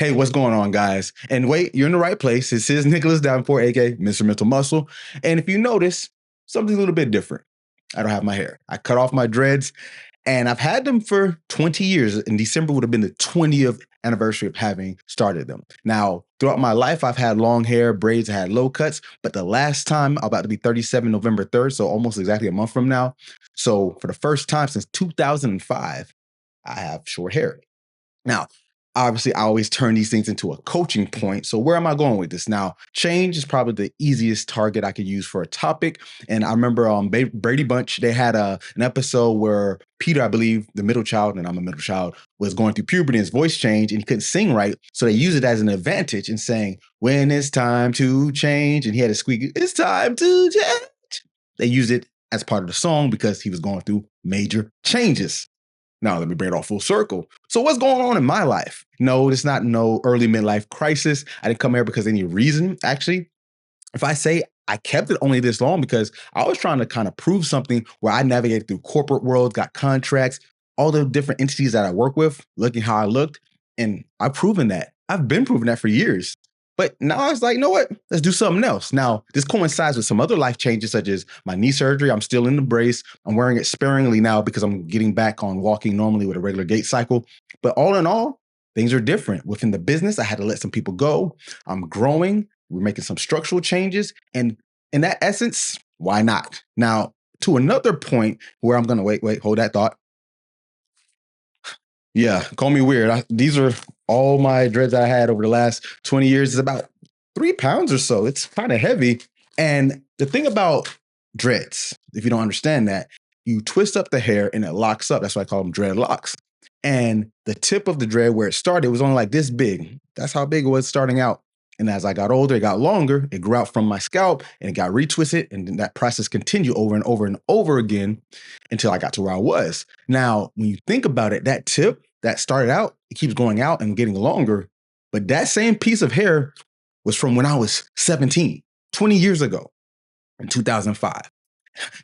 Hey, what's going on, guys? And wait, you're in the right place. This is Nicholas Davenport, aka Mr. Mental Muscle. And if you notice, something a little bit different. I don't have my hair. I cut off my dreads, and I've had them for 20 years. In December would have been the 20th anniversary of having started them. Now, throughout my life, I've had long hair, braids, I had low cuts, but the last time I'm about to be 37 November 3rd, so almost exactly a month from now. So for the first time since 2005, I have short hair. Now, obviously, I always turn these things into a coaching point. So, where am I going with this? Now, change is probably the easiest target I could use for a topic. And I remember Brady Bunch, they had an episode where Peter, I believe, the middle child, and I'm a middle child, was going through puberty and his voice changed and he couldn't sing right. So, they use it as an advantage in saying, when it's time to change. And he had a squeak, it's time to change. They use it as part of the song because he was going through major changes. Now, let me bring it all full circle. So what's going on in my life? No, it's not no early midlife crisis. I didn't come here because of any reason. Actually, if I say I kept it only this long because I was trying to kind of prove something where I navigated through corporate world, got contracts, all the different entities that I work with, looking how I looked. And I've proven that. I've been proving that for years. But now I was like, you know what? Let's do something else. Now, this coincides with some other life changes, such as my knee surgery. I'm still in the brace. I'm wearing it sparingly now because I'm getting back on walking normally with a regular gait cycle. But all in all, things are different. Within the business, I had to let some people go. I'm growing. We're making some structural changes. And in that essence, why not? Now, to another point where I'm going to wait, hold that thought. Yeah, call me weird. These are all my dreads I had over the last 20 years. Is about 3 pounds or so. It's kind of heavy. And the thing about dreads, if you don't understand that, you twist up the hair and it locks up. That's why I call them dreadlocks. And the tip of the dread where it started was only like this big. That's how big it was starting out. And as I got older, it got longer. It grew out from my scalp and it got retwisted. And then that process continued over and over and over again until I got to where I was. Now, when you think about it, that tip that started out, it keeps going out and getting longer. But that same piece of hair was from when I was 17, 20 years ago in 2005.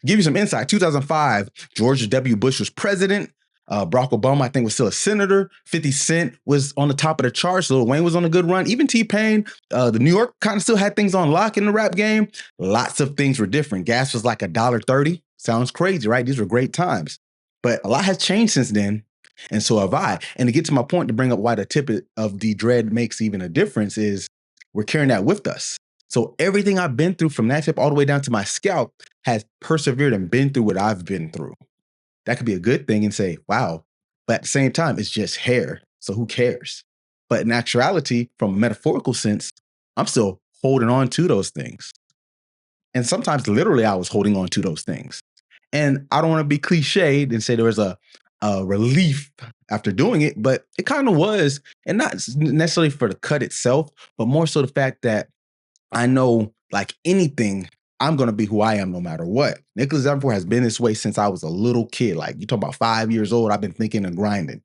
Give you some insight. 2005, George W. Bush was president. Barack Obama, I think, was still a senator. 50 Cent was on the top of the charts. Lil Wayne was on a good run. Even T-Pain, the New York kind of still had things on lock in the rap game. Lots of things were different. Gas was like $1.30. Sounds crazy, right? These were great times. But a lot has changed since then. And so have I. And to get to my point, to bring up why the tip of the dread makes even a difference is we're carrying that with us. So everything I've been through from that tip all the way down to my scalp has persevered and been through what I've been through. That could be a good thing and say, wow. But at the same time, it's just hair. So who cares? But in actuality, from a metaphorical sense, I'm still holding on to those things. And sometimes literally I was holding on to those things. And I don't want to be cliched and say there was a relief after doing it, but it kind of was. And not necessarily for the cut itself, but more so the fact that I know, like anything, I'm going to be who I am no matter what. Nicholas Davenport has been this way since I was a little kid. Like, you talk about 5 years old, I've been thinking and grinding.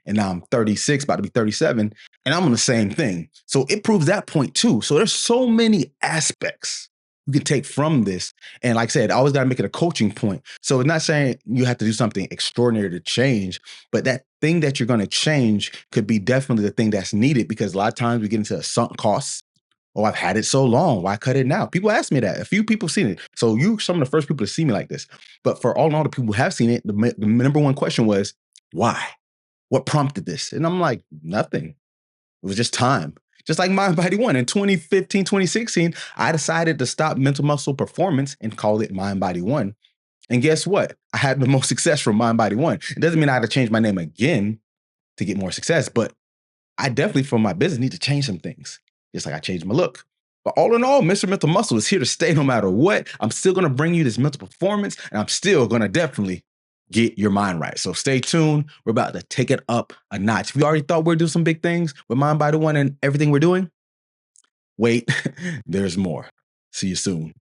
And now I'm 36, about to be 37, and I'm on the same thing. So it proves that point too. So there's so many aspects you can take from this. And like I said, I always got to make it a coaching point. So it's not saying you have to do something extraordinary to change, but that thing that you're going to change could be definitely the thing that's needed, because a lot of times we get into sunk costs. Oh, I've had it so long. Why cut it now? People ask me that. A few people have seen it. So you some of the first people to see me like this. But for all in all the people who have seen it, the number one question was, why? What prompted this? And I'm like, nothing. It was just time. Just like Mind Body One. In 2015, 2016, I decided to stop Mental Muscle Performance and call it Mind Body One. And guess what? I had the most success from Mind Body One. It doesn't mean I had to change my name again to get more success, but I definitely, for my business, need to change some things. Just like I changed my look. But all in all, Mr. Mental Muscle is here to stay no matter what. I'm still going to bring you this mental performance, and I'm still going to definitely get your mind right. So stay tuned. We're about to take it up a notch. If you already thought we're doing some big things with Mind Body One and everything we're doing, wait, there's more. See you soon.